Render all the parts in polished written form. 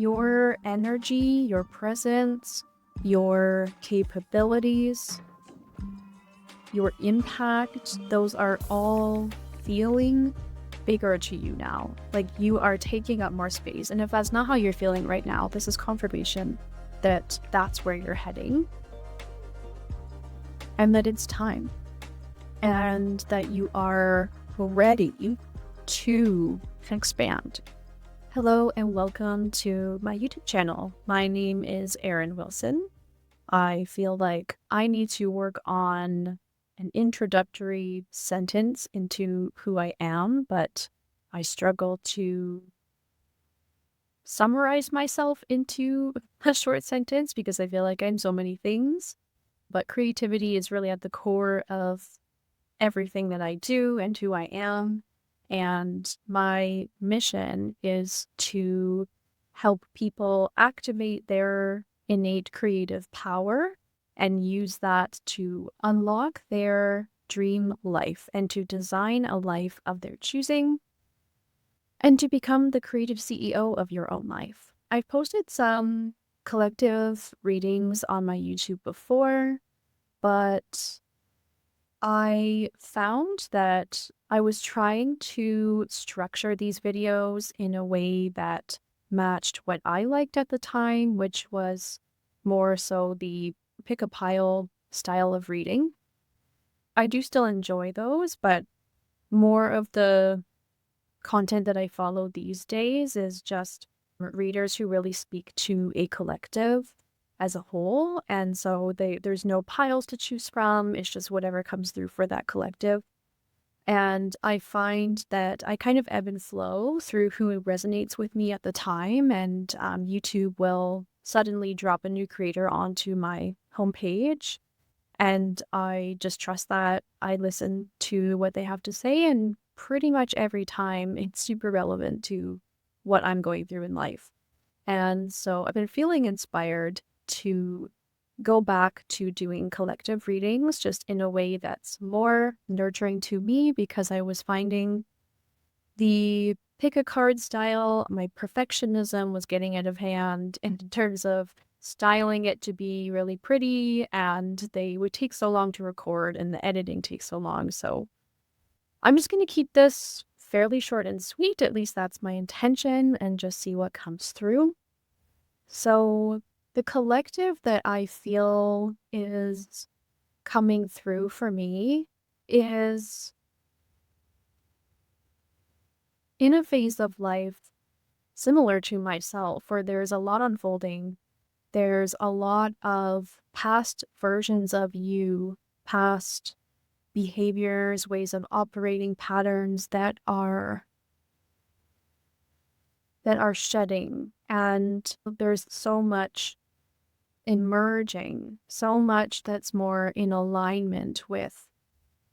your energy, your presence, your capabilities, your impact, those are all feeling bigger to you now. Like you are taking up more space. And if that's not how you're feeling right now, this is confirmation that that's where you're heading and that it's time and that you are ready to expand. Hello and welcome to my YouTube channel. My name is Erin Wilson. I feel like I need to work on an introductory sentence into who I am, but I struggle to summarize myself into a short sentence because I feel like I'm so many things. But creativity is really at the core of everything that I do and who I am. And my mission is to help people activate their innate creative power and use that to unlock their dream life and to design a life of their choosing and to become the creative CEO of your own life. I've posted some collective readings on my YouTube before, but I found that I was trying to structure these videos in a way that matched what I liked at the time, which was more so the pick a pile style of reading. I do still enjoy those, but more of the content that I follow these days is just readers who really speak to a collective as a whole, and so there's no piles to choose from. It's just whatever comes through for that collective. And I find that I kind of ebb and flow through who resonates with me at the time, and YouTube will suddenly drop a new creator onto my homepage, and I just trust that. I listen to what they have to say, and pretty much every time it's super relevant to what I'm going through in life. And so I've been feeling inspired to go back to doing collective readings just in a way that's more nurturing to me, because I was finding the pick a card style, my perfectionism was getting out of hand in terms of styling it to be really pretty, and they would take so long to record and the editing takes so long. So I'm just going to keep this fairly short and sweet. At least that's my intention, and just see what comes through. So the collective that I feel is coming through for me is in a phase of life similar to myself, where there's a lot unfolding. There's a lot of past versions of you, past behaviors, ways of operating, patterns that are shedding. And there's so much emerging, so much that's more in alignment with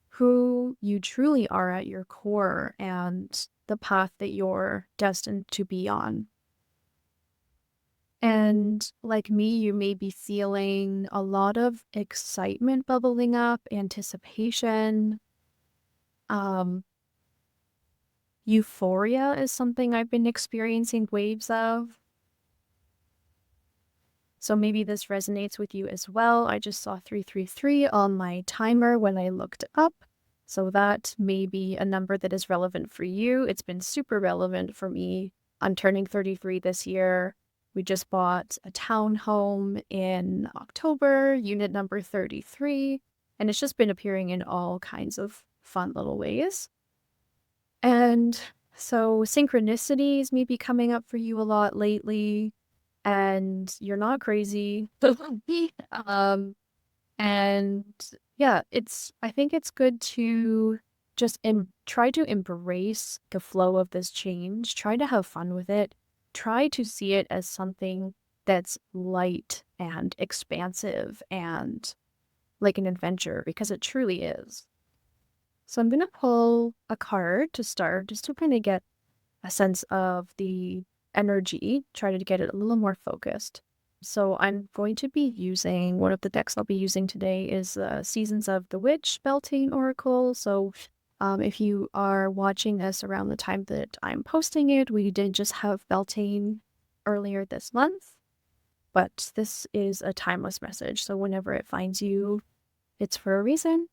who you truly are at your core and the path that you're destined to be on. And like me, you may be feeling a lot of excitement bubbling up, anticipation. Euphoria is something I've been experiencing waves of. So maybe this resonates with you as well. I just saw 333 on my timer when I looked up. So that may be a number that is relevant for you. It's been super relevant for me. I'm turning 33 this year. We just bought a townhome in October, unit number 33, and it's just been appearing in all kinds of fun little ways. And so synchronicities may be coming up for you a lot lately, and you're not crazy. And yeah, I think it's good to just try to embrace the flow of this change, try to have fun with it, try to see it as something that's light and expansive and like an adventure, because it truly is. So I'm going to pull a card to start, just to kind of get a sense of the energy, try to get it a little more focused. So I'm going to be using, one of the decks I'll be using today is Seasons of the Witch Beltane Oracle. So if you are watching this around the time that I'm posting it, we did just have Beltane earlier this month, but this is a timeless message. So whenever it finds you, it's for a reason.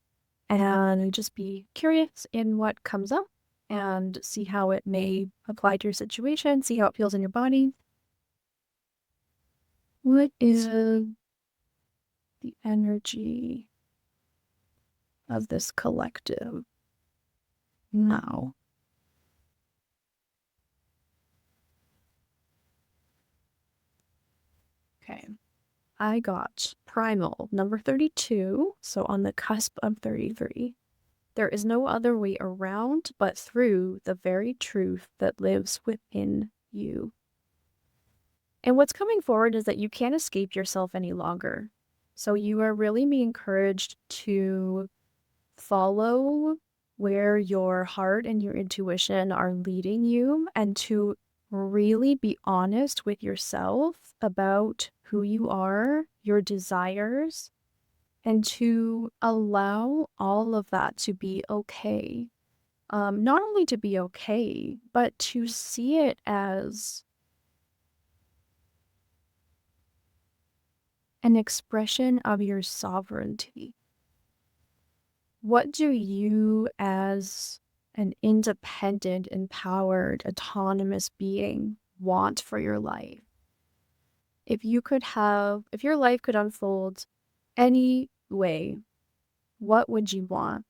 And just be curious in what comes up and see how it may apply to your situation, see how it feels in your body. What is the energy of this collective now? Okay. I got primal number 32, so on the cusp of 33. There is no other way around but through the very truth that lives within you. And what's coming forward is that you can't escape yourself any longer. So you are really being encouraged to follow where your heart and your intuition are leading you, and to really be honest with yourself about who you are, your desires, and to allow all of that to be okay. Not only to be okay, but to see it as an expression of your sovereignty. What do you, as an independent, empowered, autonomous being, want for your life? If your life could unfold any way, what would you want?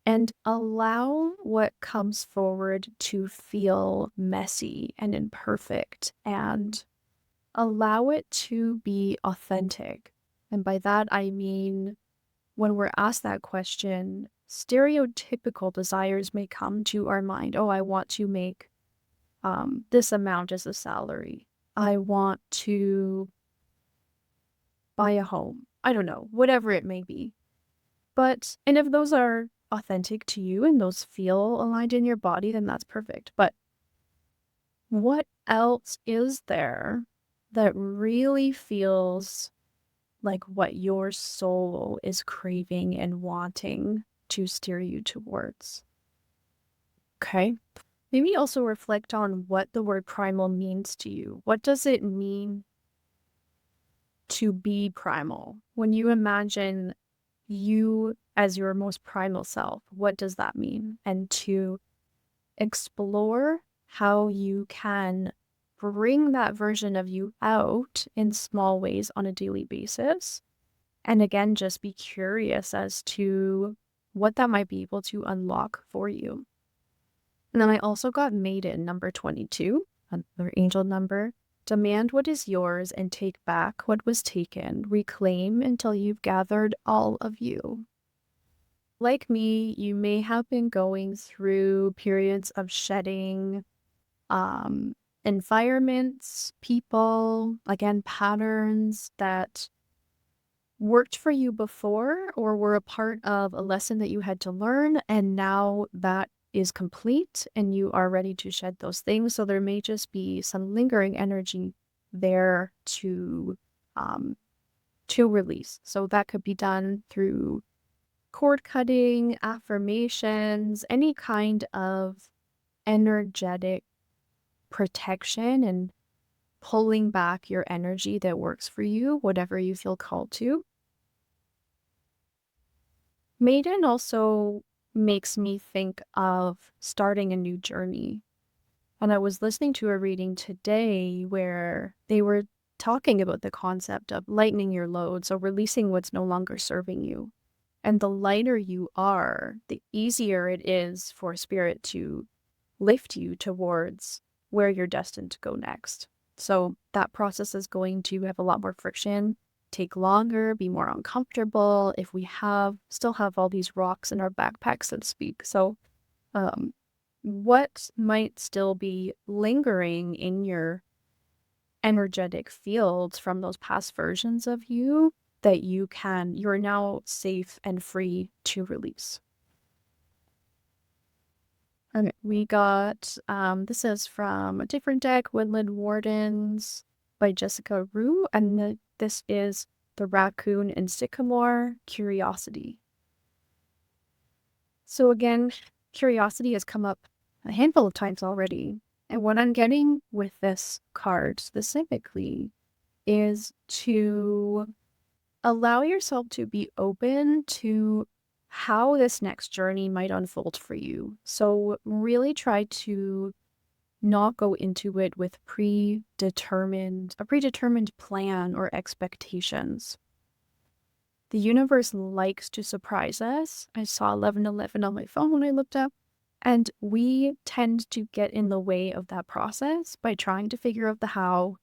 And allow what comes forward to feel messy and imperfect, and allow it to be authentic. And by that, I mean, when we're asked that question, stereotypical desires may come to our mind. Oh, I want to make this amount as a salary. I want to buy a home. I don't know, whatever it may be. And if those are authentic to you and those feel aligned in your body, then that's perfect. But what else is there that really feels like what your soul is craving and wanting to steer you towards? Okay. Maybe also reflect on what the word primal means to you. What does it mean to be primal? When you imagine you as your most primal self, what does that mean? And to explore how you can bring that version of you out in small ways on a daily basis. And again, just be curious as to what that might be able to unlock for you. And then I also got maiden number 22, another angel number. Demand what is yours and take back what was taken. Reclaim until you've gathered all of you. Like me, you may have been going through periods of shedding environments, people, again, patterns that worked for you before or were a part of a lesson that you had to learn, and now that is complete and you are ready to shed those things. So there may just be some lingering energy there to release. So that could be done through cord cutting, affirmations, any kind of energetic protection and pulling back your energy that works for you, whatever you feel called to. Maiden also makes me think of starting a new journey. And I was listening to a reading today where they were talking about the concept of lightening your load, so releasing what's no longer serving you. And the lighter you are, the easier it is for spirit to lift you towards where you're destined to go next. So that process is going to have a lot more friction, take longer, be more uncomfortable if we still have all these rocks in our backpack, so to speak. So what might still be lingering in your energetic fields from those past versions of you that you're now safe and free to release? Okay, we got, this is from a different deck, Woodland Wardens by Jessica Rue, and this is the Raccoon and Sycamore, Curiosity. So again, curiosity has come up a handful of times already, And what I'm getting with this card specifically is to allow yourself to be open to how this next journey might unfold for you. So really try to not go into it with a predetermined plan or expectations. The universe likes to surprise us. I saw 1111 on my phone when I looked up, and we tend to get in the way of that process by trying to figure out the how,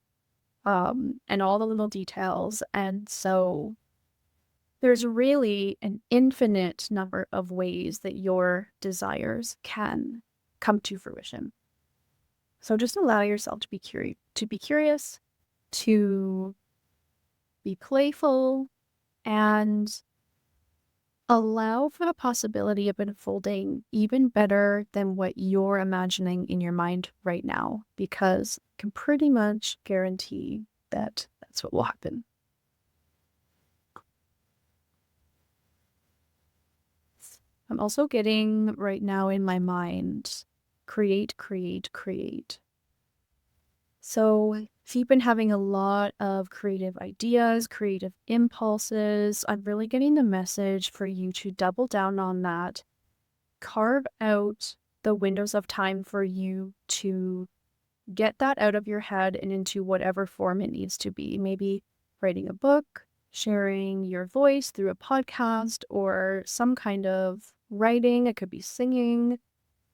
and all the little details. And so there's really an infinite number of ways that your desires can come to fruition. So just allow yourself to be curious, to be playful, and allow for the possibility of unfolding even better than what you're imagining in your mind right now, because I can pretty much guarantee that that's what will happen. I'm also getting right now in my mind, create, create, create. So if you've been having a lot of creative ideas, creative impulses, I'm really getting the message for you to double down on that. Carve out the windows of time for you to get that out of your head and into whatever form it needs to be. Maybe writing a book, sharing your voice through a podcast, or some kind of writing. It could be singing,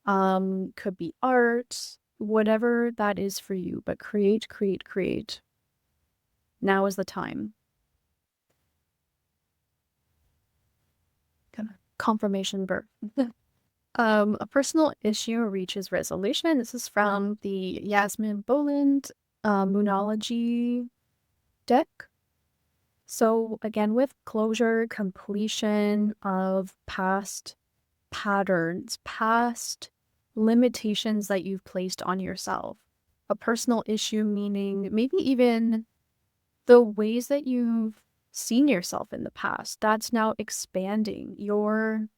could be art, whatever that is for you. But create, create, create. Now is the time. Kind of confirmation birth. A personal issue reaches resolution. This is from the Yasmin Boland Moonology deck. So again, with closure, completion of past patterns, past limitations that you've placed on yourself. A personal issue meaning maybe even the ways that you've seen yourself in the past. That's now expanding your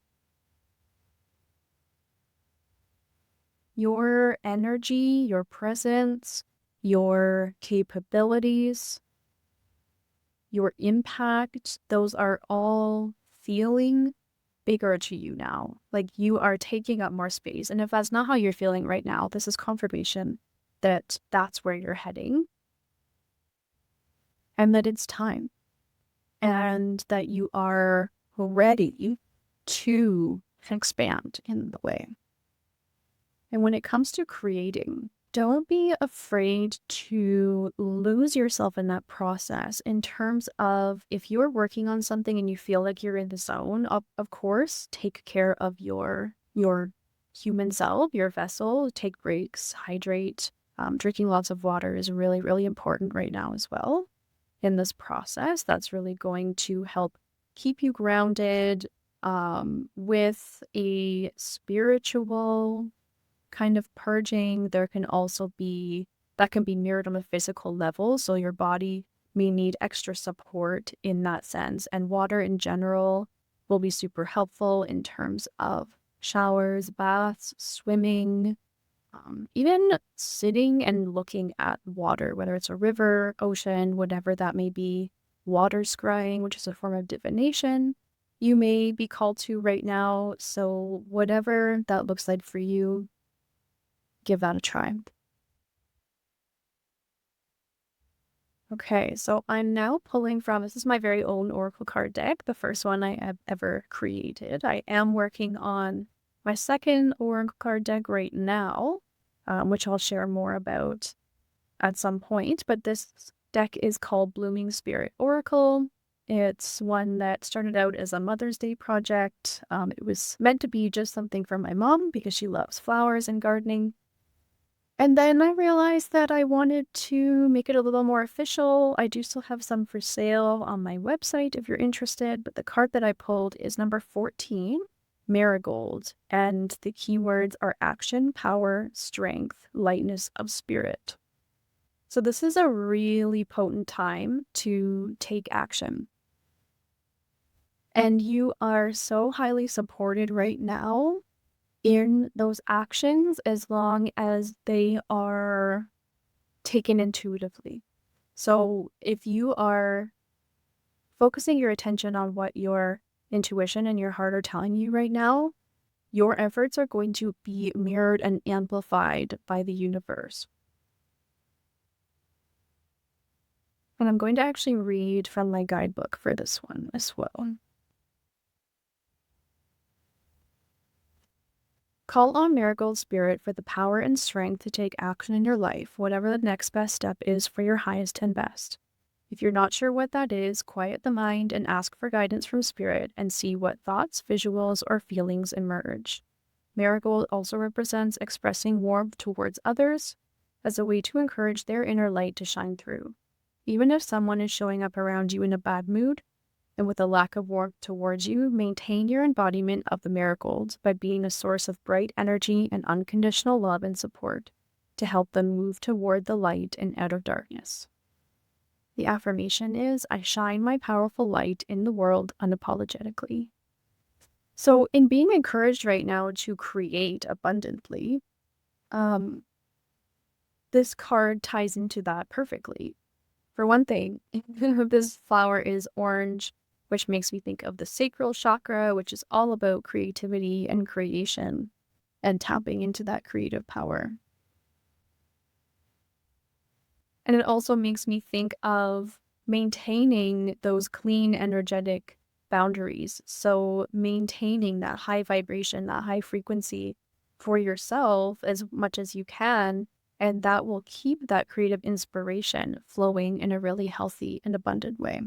energy, your presence, your capabilities, your impact. Those are all feeling bigger to you now. Like you are taking up more space. And if that's not how you're feeling right now, this is confirmation that that's where you're heading and that it's time and that you are ready to expand in the way. And when it comes to creating, don't be afraid to lose yourself in that process in terms of if you're working on something and you feel like you're in the zone, of course, take care of your human self, your vessel, take breaks, hydrate. Drinking lots of water is really, really important right now as well in this process. That's really going to help keep you grounded with a spiritual kind of purging. There can also be that can be mirrored on a physical level. So your body may need extra support in that sense. And water in general will be super helpful in terms of showers, baths, swimming, even sitting and looking at water, whether it's a river, ocean, whatever that may be. Water scrying, which is a form of divination, you may be called to right now. So whatever that looks like for you, give that a try. Okay, so I'm now pulling from, this is my very own Oracle card deck, the first one I have ever created. I am working on my second Oracle card deck right now, which I'll share more about at some point, but this deck is called Blooming Spirit Oracle. It's one that started out as a Mother's Day project. It was meant to be just something for my mom because she loves flowers and gardening. And then I realized that I wanted to make it a little more official. I do still have some for sale on my website if you're interested, but the card that I pulled is number 14, Marigold, and the keywords are action, power, strength, lightness of spirit. So this is a really potent time to take action. And you are so highly supported right now in those actions as long as they are taken intuitively. So if you are focusing your attention on what your intuition and your heart are telling you right now, your efforts are going to be mirrored and amplified by the universe. And I'm going to actually read from my guidebook for this one as well. Call on Marigold Spirit for the power and strength to take action in your life, whatever the next best step is for your highest and best. If you're not sure what that is, quiet the mind and ask for guidance from Spirit and see what thoughts, visuals, or feelings emerge. Marigold also represents expressing warmth towards others as a way to encourage their inner light to shine through. Even if someone is showing up around you in a bad mood and with a lack of warmth towards you, maintain your embodiment of the marigold by being a source of bright energy and unconditional love and support to help them move toward the light and out of darkness. The affirmation is, I shine my powerful light in the world unapologetically. So in being encouraged right now to create abundantly, this card ties into that perfectly. For one thing, this flower is orange, which makes me think of the sacral chakra, which is all about creativity and creation and tapping into that creative power. And it also makes me think of maintaining those clean, energetic boundaries. So maintaining that high vibration, that high frequency for yourself as much as you can. And that will keep that creative inspiration flowing in a really healthy and abundant way.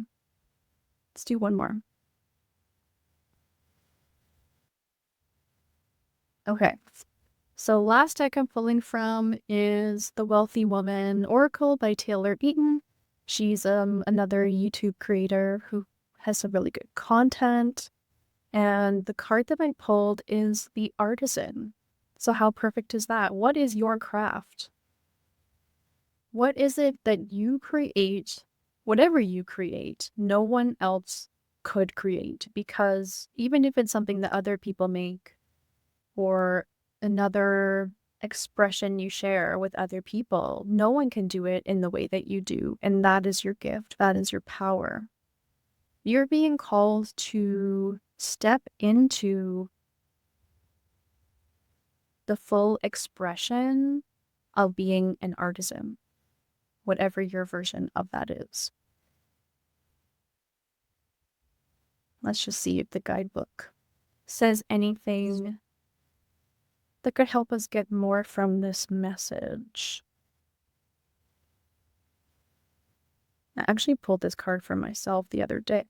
Let's do one more. Okay. So last deck I'm pulling from is The Wealthy Woman Oracle by Taylor Eaton. She's another YouTube creator who has some really good content. And the card that I pulled is the Artisan. So how perfect is that? What is your craft? What is it that you create? Whatever you create, no one else could create, because even if it's something that other people make or another expression you share with other people, no one can do it in the way that you do. And that is your gift. That is your power. You're being called to step into the full expression of being an artisan, whatever your version of that is. Let's just see if the guidebook says anything that could help us get more from this message. I actually pulled this card for myself the other day.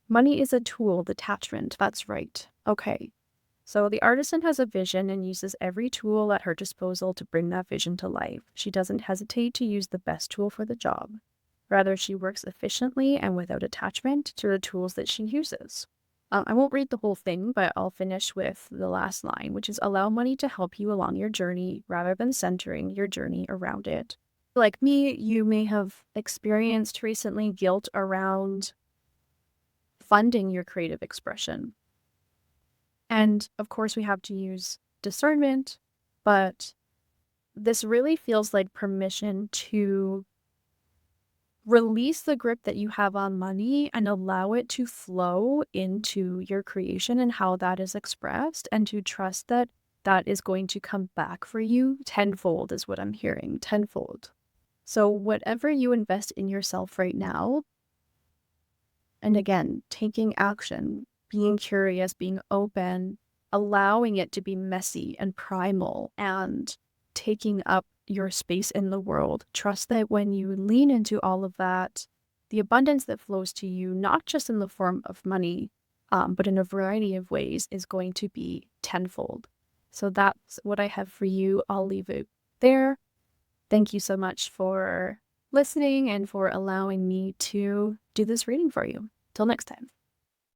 Money is a tool, detachment. That's right. Okay. So the artisan has a vision and uses every tool at her disposal to bring that vision to life. She doesn't hesitate to use the best tool for the job. Rather, she works efficiently and without attachment to the tools that she uses. I won't read the whole thing, but I'll finish with the last line, which is allow money to help you along your journey rather than centering your journey around it. Like me, you may have experienced recently guilt around funding your creative expression. And of course, we have to use discernment, but this really feels like permission to release the grip that you have on money and allow it to flow into your creation and how that is expressed, and to trust that that is going to come back for you tenfold is what I'm hearing, tenfold. So whatever you invest in yourself right now, and again, taking action, being curious, being open, allowing it to be messy and primal, and taking up your space in the world. Trust that when you lean into all of that, the abundance that flows to you, not just in the form of money, but in a variety of ways, is going to be tenfold. So that's what I have for you. I'll leave it there. Thank you so much for listening and for allowing me to do this reading for you. Till next time.